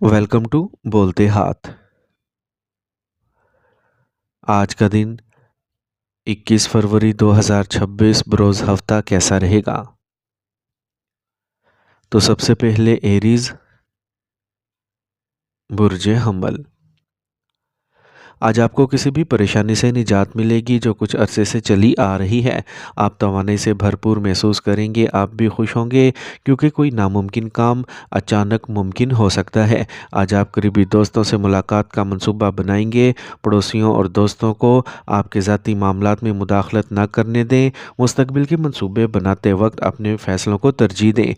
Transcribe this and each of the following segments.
Welcome to बोलते हाथ। आज का दिन 21 फरवरी 2026 बरोज़ हफ्ता कैसा रहेगा? तो सबसे पहले एरीज, बुर्ज हम्बल। आज आपको किसी भी परेशानी से निजात मिलेगी जो कुछ अरसे से चली आ रही है। आप तवानाई से भरपूर महसूस करेंगे, आप भी खुश होंगे क्योंकि कोई नामुमकिन काम अचानक मुमकिन हो सकता है। आज आप करीबी दोस्तों से मुलाकात का मंसूबा बनाएंगे। पड़ोसियों और दोस्तों को आपके ज़ाती मामलात में मुदाखलत न करने दें। मुस्तकबिल के मंसूबे बनाते वक्त अपने फ़ैसलों को तरजीह दें।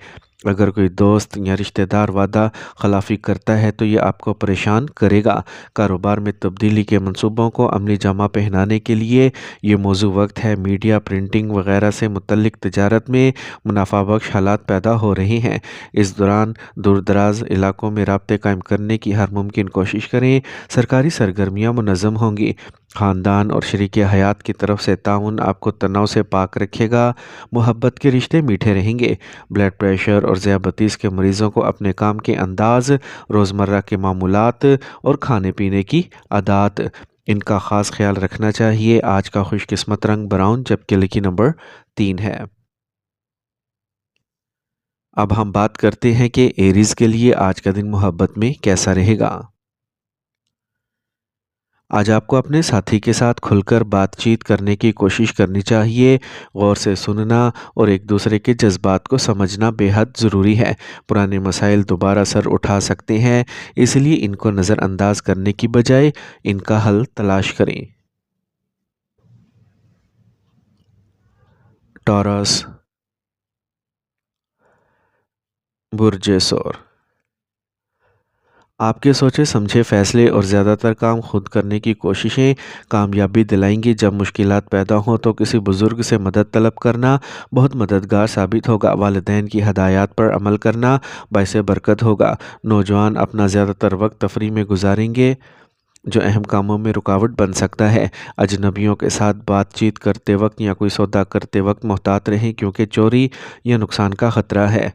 अगर कोई दोस्त या रिश्तेदार वादा खिलाफ़ी करता है तो ये आपको परेशान करेगा। कारोबार में तब्दीली के मंसूबों को अमली जामा पहनाने के लिए ये मौजू वक्त है। मीडिया, प्रिंटिंग वगैरह से मुतल्लिक तजारत में मुनाफा बख्श हालात पैदा हो रहे हैं। इस दौरान दूर दराज इलाकों में राब्ते कायम करने की हर मुमकिन कोशिश करें। सरकारी सरगर्मियाँ मुनज़्ज़म होंगी। ख़ानदान और शरीक हयात की तरफ से ताउन आपको तनाव से पाक रखेगा। मोहब्बत के रिश्ते मीठे रहेंगे। ब्लड प्रेशर और ज़ियाबतीस के मरीज़ों को अपने काम के अंदाज, रोज़मर्रा के मामूलात और खाने पीने की आदत, इनका ख़ास ख्याल रखना चाहिए। आज का खुशकिस्मत रंग ब्राउन जबकि लकी नंबर 3 है। अब हम बात करते हैं कि एरीज़ के लिए आज का दिन मोहब्बत में कैसा रहेगा। आज आपको अपने साथी के साथ खुलकर बातचीत करने की कोशिश करनी चाहिए। गौर से सुनना और एक दूसरे के जज्बात को समझना बेहद ज़रूरी है। पुराने मसाइल दोबारा सर उठा सकते हैं, इसलिए इनको नज़रअंदाज करने की बजाय इनका हल तलाश करें। टॉरस, बुर्ज सौर। आपके सोचे समझे फैसले और ज़्यादातर काम खुद करने की कोशिशें कामयाबी दिलाएंगी। जब मुश्किलात पैदा हों तो किसी बुज़ुर्ग से मदद तलब करना बहुत मददगार साबित होगा। वालिदैन की हदायत पर अमल करना बाइसे बरकत होगा। नौजवान अपना ज़्यादातर वक्त तफरीह में गुजारेंगे जो अहम कामों में रुकावट बन सकता है। अजनबियों के साथ बातचीत करते वक्त या कोई सौदा करते वक्त मोहतात रहें क्योंकि चोरी या नुकसान का ख़तरा है।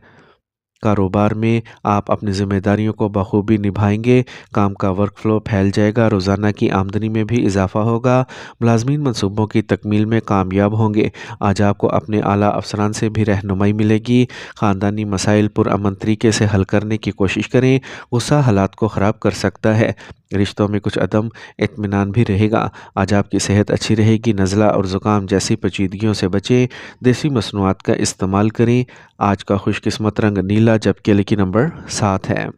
कारोबार में आप अपनी ज़िम्मेदारियों को बखूबी निभाएंगे। काम का वर्कफ्लो फैल जाएगा। रोज़ाना की आमदनी में भी इजाफा होगा। मुलाजमीन मनसूबों की तकमील में कामयाब होंगे। आज आपको अपने आला अफसरान से भी रहनुमाई मिलेगी। ख़ानदानी मसाइल पुरअमन तरीके से हल करने की कोशिश करें। गुस्सा हालात को ख़राब कर सकता है। रिश्तों में कुछ अदम इत्मीनान भी रहेगा। आज आपकी सेहत अच्छी रहेगी। नज़ला और ज़ुकाम जैसी पेचीदगियों से बचें। देसी मसनूआत का इस्तेमाल करें। आज का खुशकिस्मत रंग नीला जबकि लकी नंबर 7 है।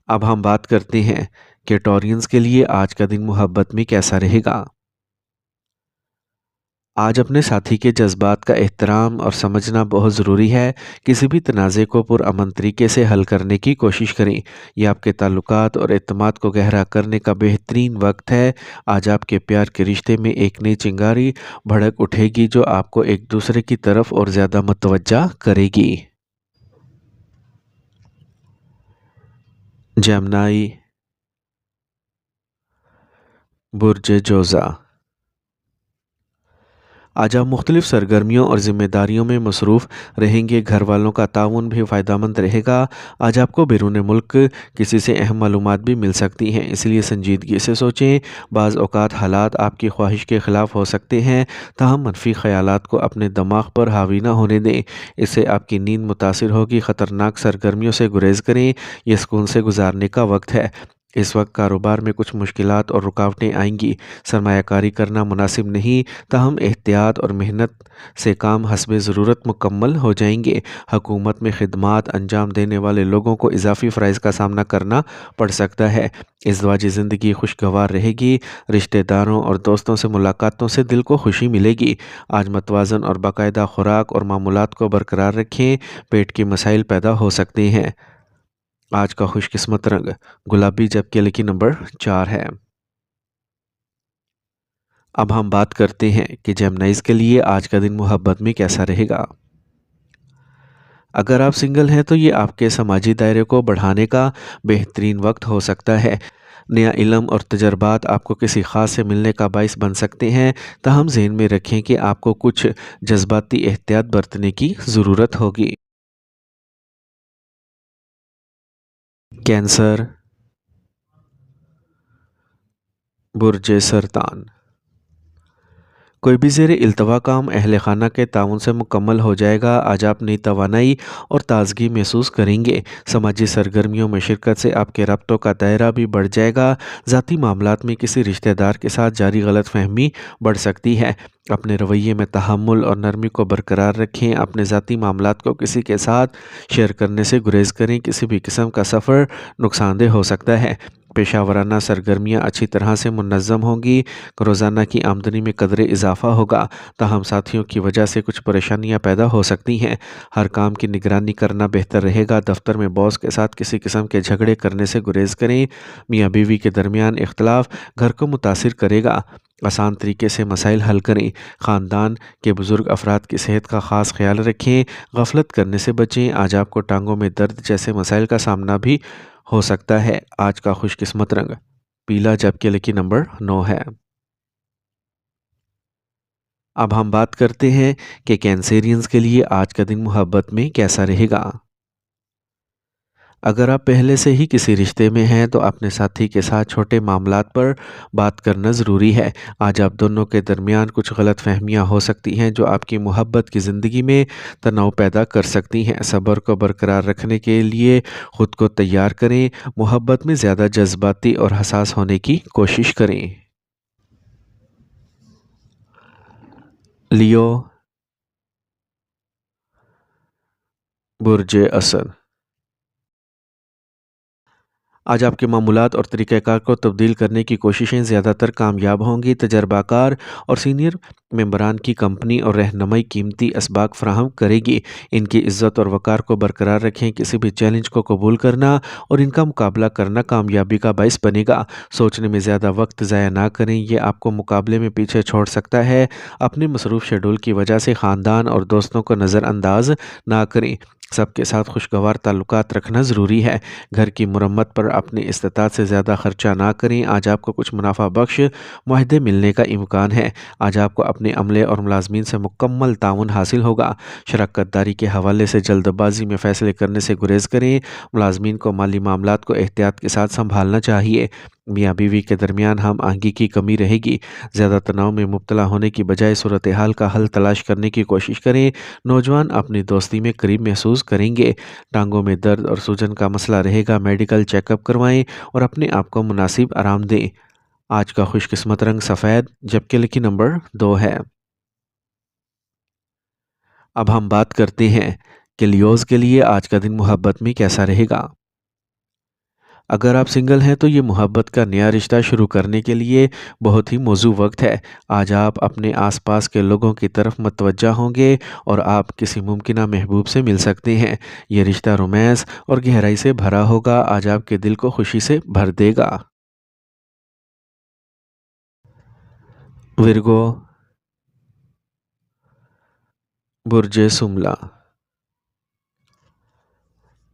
अब हम बात करते हैं कि टॉरियंस के लिए आज का दिन मोहब्बत में कैसा रहेगा। आज अपने साथी के जज्बात का एहतराम और समझना बहुत ज़रूरी है। किसी भी तनाज़े को पुरअमन तरीके से हल करने की कोशिश करें। यह आपके ताल्लुकात और एतमाद को गहरा करने का बेहतरीन वक्त है। आज आपके प्यार के रिश्ते में एक नई चिंगारी भड़क उठेगी जो आपको एक दूसरे की तरफ और ज़्यादा मतवज्जा करेगी। जेमिनी, बुर्ज जोज़ा। आज आप मुख्तलिफ सरगर्मियों और ज़िम्मेदारियों में मसरूफ़ रहेंगे। घर वालों का ताउन भी फ़ायदेमंद रहेगा। आज आपको बैरून मुल्क किसी से अहम मालूमात भी मिल सकती हैं, इसलिए संजीदगी से सोचें। बाज़ औक़ात हालात आपकी ख्वाहिश के ख़िलाफ़ हो सकते हैं, ताहम मनफी ख़यालात को अपने दिमाग पर हावी ना होने दें। इससे आपकी नींद मुतासिर होगी। ख़तरनाक सरगर्मियों से गुरेज़ करें। यह सुकून से गुजारने का वक्त है। इस वक्त कारोबार में कुछ मुश्किलात और रुकावटें आएंगी। सरमायाकारी करना मुनासिब नहीं, ताहम एहतियात और मेहनत से काम हस्बे ज़रूरत मुकम्मल हो जाएंगे। हुकूमत में खिदमात अंजाम देने वाले लोगों को इजाफी फ़राइज़ का सामना करना पड़ सकता है। इज़्दिवाजी ज़िंदगी खुशगवार रहेगी। रिश्तेदारों और दोस्तों से मुलाकातों से दिल को खुशी मिलेगी। आज मतवाज़न और बाकायदा खुराक और मामूलात को बरकरार रखें। पेट के मसाइल पैदा हो सकते हैं। आज का खुशकिस्मत रंग गुलाबी जबकि लकी नंबर 4 है। अब हम बात करते हैं कि जेमिनीज़ के लिए आज का दिन मोहब्बत में कैसा रहेगा। अगर आप सिंगल हैं तो ये आपके समाजी दायरे को बढ़ाने का बेहतरीन वक्त हो सकता है। नया इल्म और तजर्बात आपको किसी ख़ास से मिलने का बाइस बन सकते हैं, ताहम ज़हन में रखें कि आपको कुछ जज्बाती एहतियात बरतने की ज़रूरत होगी। कैंसर, बुर्ज सरतान। कोई भी ज़ेर इल्तवा काम अहल खाना के ताउन से मुकम्मल हो जाएगा। आज आप नई तवानाई और ताज़गी महसूस करेंगे। समाजी सरगर्मियों में शिरकत से आपके रब्तों का दायरा भी बढ़ जाएगा। ज़ाती मामलात में किसी रिश्तेदार के साथ जारी गलत फहमी बढ़ सकती है। अपने रवैये में तहम्मुल और नरमी को बरकरार रखें। अपने ज़ाती मामलात को किसी के साथ शेयर करने से गुरेज करें। किसी भी किस्म का सफ़र नुकसानदेह हो सकता है। पेशा वराना सरगर्मियाँ अच्छी तरह से मुनज़्ज़म होंगी। रोज़ाना की आमदनी में कदरे इजाफ़ा होगा। ताहम साथियों की वजह से कुछ परेशानियां पैदा हो सकती हैं। हर काम की निगरानी करना बेहतर रहेगा। दफ्तर में बॉस के साथ किसी किस्म के झगड़े करने से गुरेज करें। मियाँ बीवी के दरमियान इख्तलाफ घर को मुतासिर करेगा। आसान तरीके से मसाइल हल करें। ख़ानदान के बुज़ुर्ग अफराद की सेहत का ख़ास ख्याल रखें। गफलत करने से बचें। आज आपको टांगों में दर्द जैसे मसाइल का सामना भी हो सकता है। आज का खुशकिस्मत रंग पीला, जबकि लकी नंबर 9 है। अब हम बात करते हैं कि कैंसेरियंस के लिए आज का दिन मोहब्बत में कैसा रहेगा। अगर आप पहले से ही किसी रिश्ते में हैं तो अपने साथी के साथ छोटे मामलात पर बात करना ज़रूरी है। आज आप दोनों के दरमियान कुछ गलत फहमियाँ हो सकती हैं जो आपकी मोहब्बत की ज़िंदगी में तनाव पैदा कर सकती हैं। सब्र को बरकरार रखने के लिए ख़ुद को तैयार करें। मोहब्बत में ज़्यादा जज्बाती और हसास होने की कोशिश करें। लियो, बुर्ज असद। आज आपके मामूलात और तरीक़ाकार को तब्दील करने की कोशिशें ज़्यादातर कामयाब होंगी। तजर्बाकार और सीनियर मेंबरान की कंपनी और रहनुमाई कीमती असबाक फ़राहम करेगी। इनकी इज़्ज़त और वक़ार को बरकरार रखें। किसी भी चैलेंज को कबूल करना और इनका मुकाबला करना कामयाबी का बाइस बनेगा। सोचने में ज़्यादा वक्त ज़ाया ना करें, ये आपको मुकाबले में पीछे छोड़ सकता है। अपने मसरूफ़ शेड्यूल की वजह से ख़ानदान और दोस्तों को नज़रअंदाज ना करें। सबके साथ खुशगवार ताल्लुकात रखना ज़रूरी है। घर की मुरम्मत पर अपनी इस्तात से ज़्यादा खर्चा ना करें। आज आपको कुछ मुनाफा बख्श मुआहदे मिलने का इम्कान है। आज आपको अपने अमले और मुलाजमीन से मुकम्मल ताउन हासिल होगा। शराकत दारी के हवाले से जल्दबाजी में फ़ैसले करने से गुरेज करें। मुलाजमीन को माली मामलात को एहतियात के साथ संभालना चाहिए। मियाँ बीवी के दरमियान हम आहंगी की कमी रहेगी। ज़्यादा तनाव में मुब्तला होने की बजाय सूरत हाल का हल तलाश करने की कोशिश करें। नौजवान अपनी दोस्ती में करीब महसूस करेंगे। टांगों में दर्द और सूजन का मसला रहेगा। मेडिकल चेकअप करवाएं और अपने आप को मुनासिब आराम दें। आज का खुशकिस्मत रंग सफ़ेद, जबकि लकी नंबर 2 है। अब हम बात करते हैं कि लियोज़ के लिए आज का दिन मोहब्बत में कैसा रहेगा। अगर आप सिंगल हैं तो ये मोहब्बत का नया रिश्ता शुरू करने के लिए बहुत ही मौजू वक्त है। आज आप अपने आसपास के लोगों की तरफ मतवज्जा होंगे और आप किसी मुमकिना महबूब से मिल सकते हैं। ये रिश्ता रोमांस और गहराई से भरा होगा। आज आपके दिल को खुशी से भर देगा। विर्गो, बुर्ज सुमला।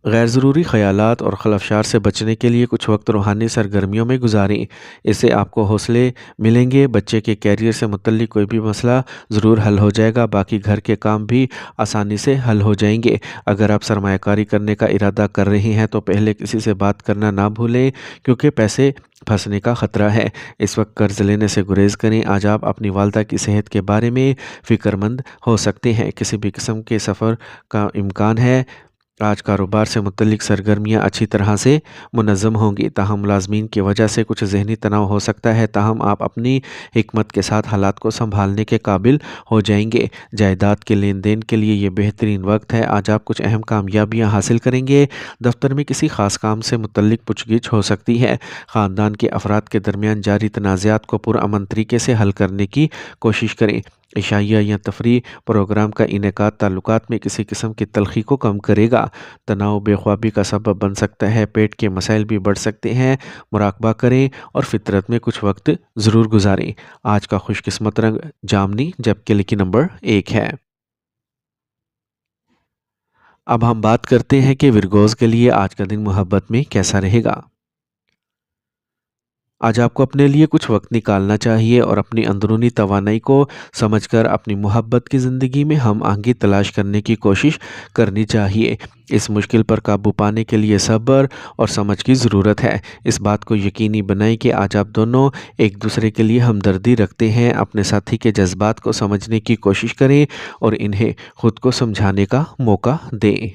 गैर ज़रूरी ख़यालात और खलफशार से बचने के लिए कुछ वक्त रूहानी सरगर्मियों में गुजारें। इससे आपको हौसले मिलेंगे। बच्चे के कैरियर से मुतल्लिक कोई भी मसला ज़रूर हल हो जाएगा। बाकी घर के काम भी आसानी से हल हो जाएंगे। अगर आप सरमायाकारी करने का इरादा कर रहे हैं तो पहले किसी से बात करना ना भूलें, क्योंकि पैसे फंसने का ख़तरा है। इस वक्त कर्ज़ लेने से गुरेज करें। आज आप अपनी वालदा की सेहत के बारे में फ़िक्रमंद हो सकते हैं। किसी भी किस्म के सफ़र का इम्कान है। आज कारोबार से मुतल्लिक सरगर्मियाँ अच्छी तरह से मुनज़्ज़म होंगी। ताहम मुलाजमीन की वजह से कुछ ज़हनी तनाव हो सकता है। ताहम आप अपनी हिकमत के साथ हालात को संभालने के काबिल हो जाएंगे। जायदाद के लेन देन के लिए ये बेहतरीन वक्त है। आज आप कुछ अहम कामयाबियाँ हासिल करेंगे। दफ्तर में किसी ख़ास काम से मुतल्लिक पुछगिछ हो सकती है। ख़ानदान के अफराद के दरमियान जारी तनाज़ात को पुरअमन तरीके से हल करने की कोशिश करें। इशाइया या तफरी प्रोग्राम का इनेकाद ताल्लुकात में किसी किस्म की तलखी को कम करेगा। तनाव बेख्वाबी का सबब बन सकता है। पेट के मसाइल भी बढ़ सकते हैं। मुराकबा करें और फितरत में कुछ वक्त ज़रूर गुजारें। आज का खुशकिस्मत रंग जामनी, जबकि लकी नंबर 1 है। अब हम बात करते हैं कि विरगोज़ के लिए आज का दिन मोहब्बत में कैसा रहेगा। آج آپ کو اپنے لیے کچھ وقت نکالنا چاہیے اور اپنی اندرونی توانائی کو سمجھ کر اپنی محبت کی زندگی میں ہم آہنگی تلاش کرنے کی کوشش کرنی چاہیے۔ اس مشکل پر قابو پانے کے لیے صبر اور سمجھ کی ضرورت ہے۔ اس بات کو یقینی بنائیں کہ آج آپ دونوں ایک دوسرے کے لیے ہمدردی رکھتے ہیں۔ اپنے ساتھی کے جذبات کو سمجھنے کی کوشش کریں اور انہیں خود کو سمجھانے کا موقع دیں۔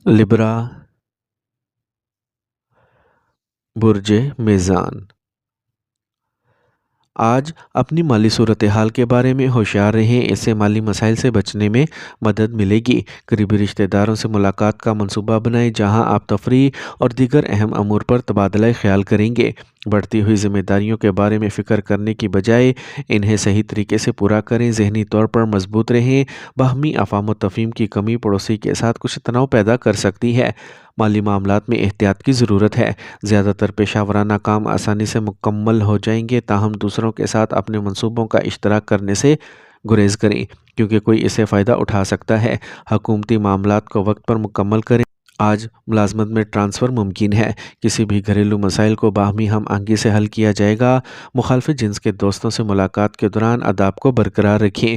لبرا، برج میزان۔ آج اپنی مالی صورتحال کے بارے میں ہوشیار رہیں، اس سے مالی مسائل سے بچنے میں مدد ملے گی۔ قریبی رشتہ داروں سے ملاقات کا منصوبہ بنائیں جہاں آپ تفریح اور دیگر اہم امور پر تبادلہ خیال کریں گے۔ بڑھتی ہوئی ذمہ داریوں کے بارے میں فکر کرنے کی بجائے انہیں صحیح طریقے سے پورا کریں۔ ذہنی طور پر مضبوط رہیں۔ باہمی افہام و تفہیم کی کمی پڑوسی کے ساتھ کچھ تناؤ پیدا کر سکتی ہے۔ مالی معاملات میں احتیاط کی ضرورت ہے۔ زیادہ تر پیشہ ورانہ کام آسانی سے مکمل ہو جائیں گے، تاہم دوسروں کے ساتھ اپنے منصوبوں کا اشتراک کرنے سے گریز کریں کیونکہ کوئی اس سے فائدہ اٹھا سکتا ہے۔ حکومتی معاملات کو وقت پر مکمل کریں۔ آج ملازمت میں ٹرانسفر ممکن ہے۔ کسی بھی گھریلو مسائل کو باہمی ہم آہنگی سے حل کیا جائے گا۔ مخالف جنس کے دوستوں سے ملاقات کے دوران آداب کو برقرار رکھیں۔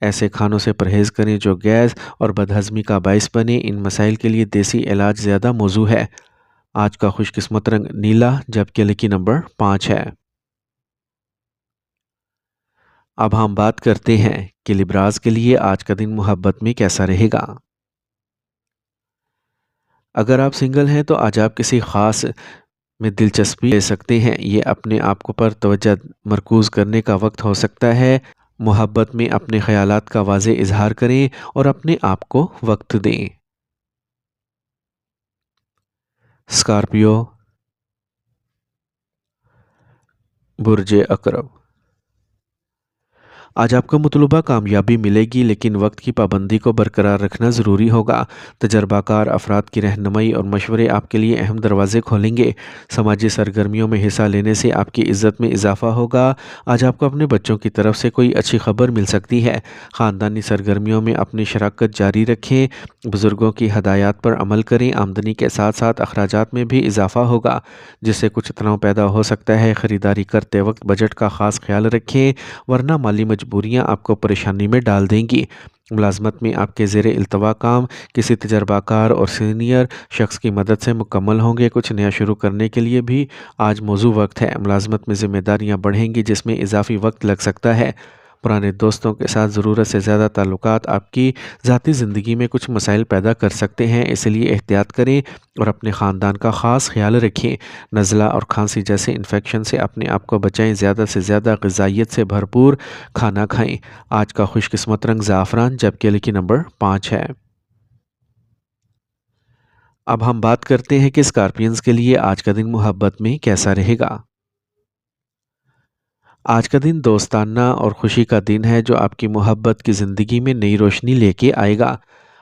ایسے کھانوں سے پرہیز کریں جو گیس اور بدہضمی کا باعث بنے۔ ان مسائل کے لیے دیسی علاج زیادہ موزوں ہے۔ آج کا خوش قسمت رنگ نیلا جبکہ لکی نمبر 5 ہے۔ اب ہم بات کرتے ہیں کہ لبراز کے لیے آج کا دن محبت میں کیسا رہے گا۔ اگر آپ سنگل ہیں تو آج آپ کسی خاص میں دلچسپی لے سکتے ہیں۔ یہ اپنے آپ کو پر توجہ مرکوز کرنے کا وقت ہو سکتا ہے۔ محبت میں اپنے خیالات کا واضح اظہار کریں اور اپنے آپ کو وقت دیں۔ اسکارپیو، برج عقرب۔ آج آپ کو مطلوبہ کامیابی ملے گی لیکن وقت کی پابندی کو برقرار رکھنا ضروری ہوگا۔ تجربہ کار افراد کی رہنمائی اور مشورے آپ کے لیے اہم دروازے کھولیں گے۔ سماجی سرگرمیوں میں حصہ لینے سے آپ کی عزت میں اضافہ ہوگا۔ آج آپ کو اپنے بچوں کی طرف سے کوئی اچھی خبر مل سکتی ہے۔ خاندانی سرگرمیوں میں اپنی شراکت جاری رکھیں۔ بزرگوں کی ہدایات پر عمل کریں۔ آمدنی کے ساتھ ساتھ اخراجات میں بھی اضافہ ہوگا جس سے کچھ تناؤ پیدا ہو سکتا ہے۔ خریداری کرتے وقت بجٹ کا خاص خیال رکھیں ورنہ مالی مجبوریاں آپ کو پریشانی میں ڈال دیں گی۔ ملازمت میں آپ کے زیر التوا کام کسی تجربہ کار اور سینئر شخص کی مدد سے مکمل ہوں گے۔ کچھ نیا شروع کرنے کے لیے بھی آج موزوں وقت ہے۔ ملازمت میں ذمہ داریاں بڑھیں گی جس میں اضافی وقت لگ سکتا ہے۔ پرانے دوستوں کے ساتھ ضرورت سے زیادہ تعلقات آپ کی ذاتی زندگی میں کچھ مسائل پیدا کر سکتے ہیں، اس لیے احتیاط کریں اور اپنے خاندان کا خاص خیال رکھیں۔ نزلہ اور کھانسی جیسے انفیکشن سے اپنے آپ کو بچائیں۔ زیادہ سے زیادہ غذائیت سے بھرپور کھانا کھائیں۔ آج کا خوش قسمت رنگ زعفران جبکہ لکی نمبر 5 ہے۔ اب ہم بات کرتے ہیں کہ اسکارپینز کے لیے آج کا دن محبت میں کیسا رہے گا۔ آج کا دن دوستانہ اور خوشی کا دن ہے جو آپ کی محبت کی زندگی میں نئی روشنی لے کے آئے گا۔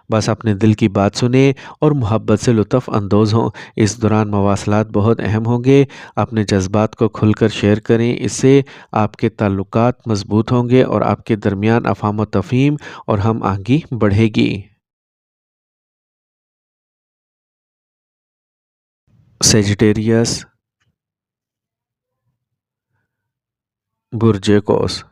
بس اپنے دل کی بات سنیں اور محبت سے لطف اندوز ہوں۔ اس دوران مواصلات بہت اہم ہوں گے۔ اپنے جذبات کو کھل کر شیئر کریں، اس سے آپ کے تعلقات مضبوط ہوں گے اور آپ کے درمیان افہام و تفہیم اور ہم آہنگی بڑھے گی۔ سیجیٹیریس، برج قوس۔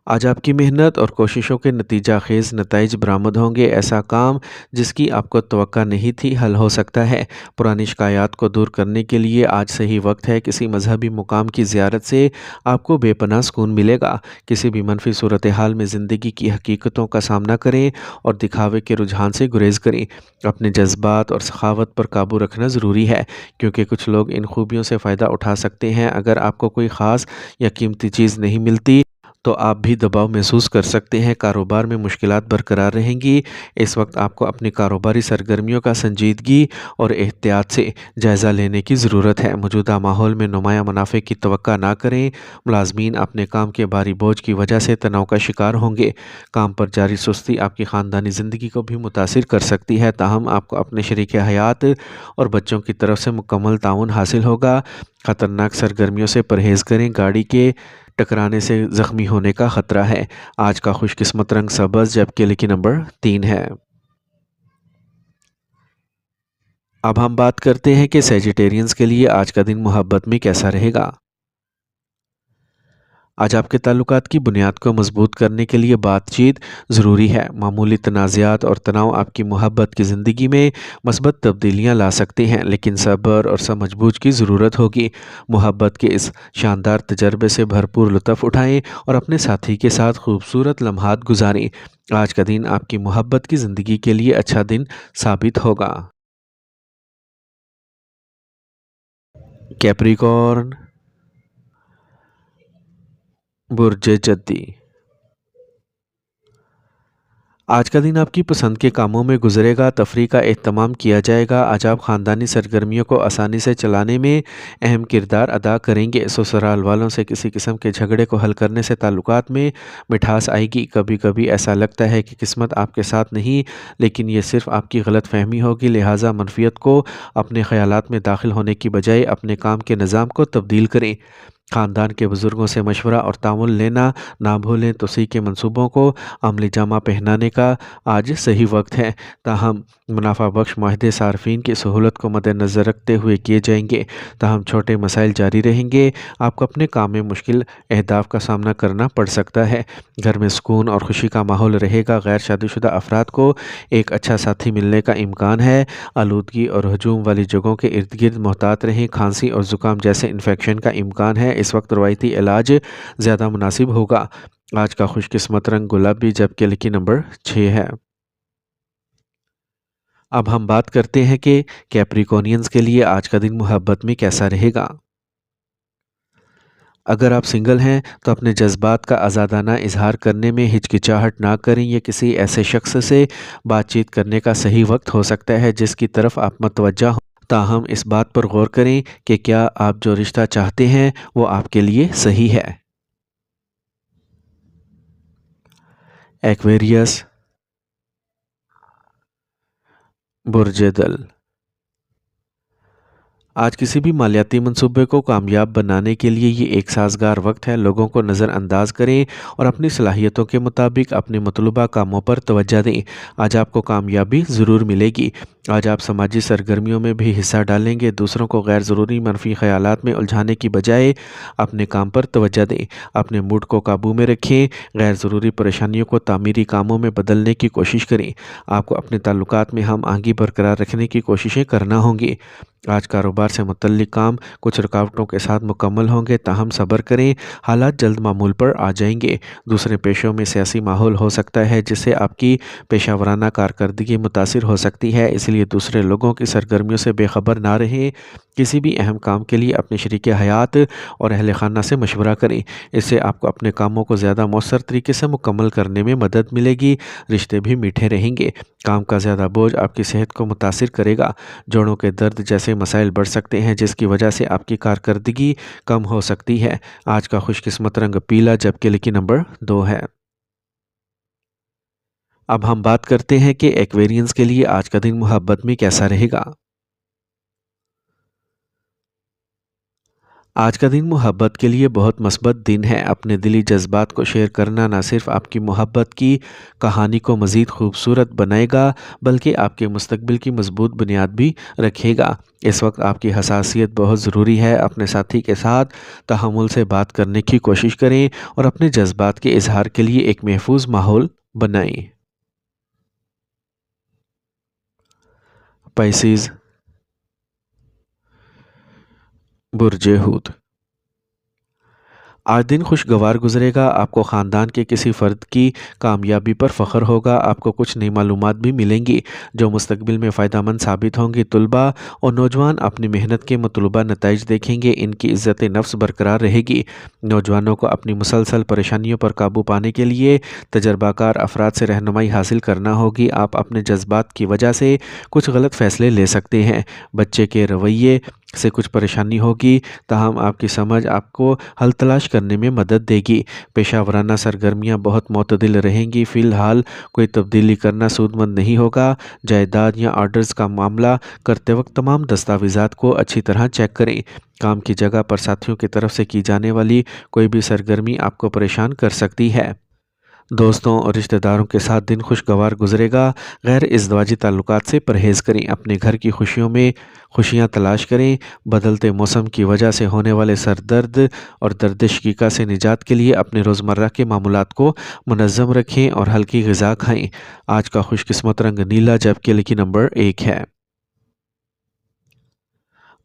آج آپ کی محنت اور کوششوں کے نتیجہ خیز نتائج برآمد ہوں گے۔ ایسا کام جس کی آپ کو توقع نہیں تھی حل ہو سکتا ہے۔ پرانی شکایات کو دور کرنے کے لیے آج صحیح وقت ہے۔ کسی مذہبی مقام کی زیارت سے آپ کو بے پناہ سکون ملے گا۔ کسی بھی منفی صورتحال میں زندگی کی حقیقتوں کا سامنا کریں اور دکھاوے کے رجحان سے گریز کریں۔ اپنے جذبات اور سخاوت پر قابو رکھنا ضروری ہے کیونکہ کچھ لوگ ان خوبیوں سے فائدہ اٹھا سکتے ہیں۔ اگر آپ کو کوئی خاص یا قیمتی چیز نہیں ملتی تو آپ بھی دباؤ محسوس کر سکتے ہیں۔ کاروبار میں مشکلات برقرار رہیں گی۔ اس وقت آپ کو اپنی کاروباری سرگرمیوں کا سنجیدگی اور احتیاط سے جائزہ لینے کی ضرورت ہے۔ موجودہ ماحول میں نمایاں منافع کی توقع نہ کریں۔ ملازمین اپنے کام کے بھاری بوجھ کی وجہ سے تناؤ کا شکار ہوں گے۔ کام پر جاری سستی آپ کی خاندانی زندگی کو بھی متاثر کر سکتی ہے، تاہم آپ کو اپنے شریک حیات اور بچوں کی طرف سے مکمل تعاون حاصل ہوگا۔ خطرناک سرگرمیوں سے پرہیز کریں، گاڑی کے ٹکرانے سے زخمی ہونے کا خطرہ ہے۔ آج کا خوش قسمت رنگ سبز جبکہ لکی نمبر 3 ہے۔ अब हम बात करते हैं कि सैजिटेरियंस के लिए आज का दिन मोहब्बत में कैसा रहेगा। आज आपके ताल्लुकात की बुनियाद को मजबूत करने के लिए बातचीत ज़रूरी है। मामूली तनाज़ात और तनाव आपकी मोहब्बत की ज़िंदगी में मस्बत तब्दीलियाँ ला सकते हैं, लेकिन सब्र और समझबूझ की ज़रूरत होगी। मोहब्बत के इस शानदार तजर्बे से भरपूर लुत्फ़ उठाएं और अपने साथी के साथ खूबसूरत लम्हात गुजारें। आज का दिन आपकी मोहब्बत की ज़िंदगी के लिए अच्छा दिन साबित होगा। कैप्रिकॉर्न, बुर्ज जद्दी। आज का दिन आपकी पसंद के कामों में गुजरेगा, तफरीह का एहतमाम किया जाएगा। आज आप ख़ानदानी सरगर्मियों को आसानी से चलाने में अहम किरदार अदा करेंगे। ससुराल वालों से किसी किस्म के झगड़े को हल करने से ताल्लुकात में मिठास आएगी। कभी कभी ऐसा लगता है कि किस्मत आपके साथ नहीं, लेकिन ये सिर्फ आपकी गलत फहमी होगी। लिहाजा मनफियत को अपने ख़यालात में दाखिल होने की बजाय अपने काम के निज़ाम को तब्दील करें। ख़ानदान के बुज़ुर्गों से मशवरा और तामुल लेना ना भूलें। तोसी के मंसूबों को अमली जामा पहनाने का आज सही वक्त है। ताहम मुनाफा बख्श माहदे सार्फिन की सहूलत को मद्देनज़र रखते हुए किए जाएंगे। ताहम छोटे मसाइल जारी रहेंगे। आपको अपने काम में मुश्किल अहदाफ का सामना करना पड़ सकता है। घर में सुकून और खुशी का माहौल रहेगा। गैर शादीशुदा अफराद को एक अच्छा साथी मिलने का इम्कान है। आलूदगी और हजूम वाली जगहों के इर्द गिर्द मोहतात रहें। खांसी और ज़ुकाम जैसे इन्फेक्शन का इम्कान है। इस वक्त रवायती इलाज ज़्यादा मुनासिब होगा। आज का खुशकिस्मत रंग गुलाबी, जबकि लकी नंबर 6 है। अब हम बात करते हैं कि कैप्रिकॉर्नियंस के लिए आज का दिन मोहब्बत में कैसा रहेगा। अगर आप सिंगल हैं तो अपने जज्बात का आज़ादाना इजहार करने में हिचकिचाहट ना करें। ये किसी ऐसे शख्स से बातचीत करने का सही वक्त हो सकता है जिसकी तरफ आप मतवज्जा हो। ताहम इस बात पर गौर करें कि क्या आप जो रिश्ता चाहते हैं वो आपके लिए सही है। एक्वेरियस, बुर्ज दल। आज किसी भी मालियाती मंसूबे को कामयाब बनाने के लिए ये एक साजगार वक्त है। लोगों को नज़रअंदाज करें और अपनी सलाहियतों के मुताबिक अपने मतलूबा कामों पर तवज्जो दें। आज आपको कामयाबी ज़रूर मिलेगी। आज आप समाजी सरगर्मियों में भी हिस्सा डालेंगे। दूसरों को गैर ज़रूरी मनफी ख्यालात में उलझाने की बजाय अपने काम पर तवज्जो दें। अपने मूड को काबू में रखें। गैर ज़रूरी परेशानियों को तामीरी कामों में बदलने की कोशिश करें। आपको अपने ताल्लुकात में हम आहंगी बरकरार रखने की कोशिशें करना होंगी। आज कारोबार से मुतल्लिक काम कुछ रुकावटों के साथ मुकम्मल होंगे। ताहम सब्र करें, हालात जल्द मामूल पर आ जाएंगे। दूसरे पेशों में सियासी माहौल हो सकता है जिससे आपकी पेशावराना कारकर्दगी मुतासिर हो सकती है, इसलिए दूसरे लोगों की सरगर्मियों से बेखबर ना रहें। किसी भी अहम काम के लिए अपने शरीक हयात और अहल खाना से मशवरा करें। इससे आपको अपने कामों को ज़्यादा मौसर तरीके से मुकम्मल करने में मदद मिलेगी। रिश्ते भी मीठे रहेंगे। काम का ज़्यादा बोझ आपकी सेहत को मुतासिर करेगा। जोड़ों के दर्द जैसे मसाइल बढ़ सकते हैं जिसकी वजह से आपकी कारकर्दगी कम हो सकती है। आज का खुशकिस्मत रंग पीला, जबकि लकी नंबर 2 है। अब हम बात करते हैं कि एक्वेरियंस के लिए आज का दिन मोहब्बत में कैसा रहेगा। आज का दिन मोहब्बत के लिए बहुत मस्बत दिन है। अपने दिली जज्बात को शेयर करना न सिर्फ आपकी मोहब्बत की कहानी को मज़ीद खूबसूरत बनाएगा, बल्कि आपके मुस्तकबिल की मजबूत बुनियाद भी रखेगा। इस वक्त आपकी हसासियत बहुत ज़रूरी है। अपने साथी के साथ तहम्मुल से बात करने की कोशिश करें और अपने जज्बात के इजहार के लिए एक महफूज माहौल बनाएं। पाइसिस, बुर्ज हूत। आज दिन खुशगवार गुजरेगा। आपको ख़ानदान के किसी फ़र्द की कामयाबी पर फ़ख्र होगा। आपको कुछ नई मालूमात भी मिलेंगी जो मुस्तकबिल में फ़ायदेमंद साबित होंगी। तुलबा और नौजवान अपनी मेहनत के मतलूबा नताइज देखेंगे। इनकी इज़्ज़त नफ्स बरकरार रहेगी। नौजवानों को अपनी मुसलसल परेशानियों पर काबू पाने के लिए तजर्बाकार अफराद से रहनुमाई हासिल करना होगी। आप अपने जज्बात की वजह से कुछ गलत फ़ैसले ले सकते हैं। बच्चे के रवैये से कुछ परेशानी होगी, ताहम आपकी समझ आपको हल तलाश करने में मदद देगी। पेशा वराना सरगर्मियाँ बहुत मतदिल रहेंगी। फ़िलहाल कोई तब्दीली करना सूदमंद नहीं होगा। जायदाद या ऑर्डर्स का मामला करते वक्त तमाम दस्तावेज़ात को अच्छी तरह चेक करें। काम की जगह पर साथियों की तरफ से की जाने वाली कोई भी सरगर्मी आपको परेशान कर सकती है। دوستوں اور رشتہ داروں کے ساتھ دن خوشگوار گزرے گا۔ غیر ازدواجی تعلقات سے پرہیز کریں، اپنے گھر کی خوشیوں میں خوشیاں تلاش کریں۔ بدلتے موسم کی وجہ سے ہونے والے سر درد اور درد شقیقہ سے نجات کے لیے اپنے روزمرہ کے معمولات کو منظم رکھیں اور ہلکی غذا کھائیں۔ آج کا خوش قسمت رنگ نیلا جبکہ لکی نمبر 1 ہے۔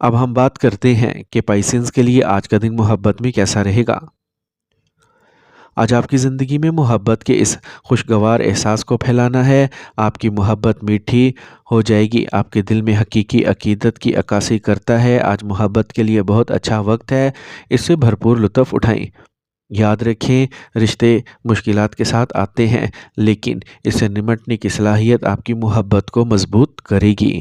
اب ہم بات کرتے ہیں کہ پائسنز کے لیے آج کا دن محبت میں کیسا رہے گا۔ آج آپ کی زندگی میں محبت کے اس خوشگوار احساس کو پھیلانا ہے۔ آپ کی محبت میٹھی ہو جائے گی، آپ کے دل میں حقیقی عقیدت کی عکاسی کرتا ہے۔ آج محبت کے لیے بہت اچھا وقت ہے، اس سے بھرپور لطف اٹھائیں۔ یاد رکھیں، رشتے مشکلات کے ساتھ آتے ہیں، لیکن اس سے نمٹنے کی صلاحیت آپ کی محبت کو مضبوط کرے گی۔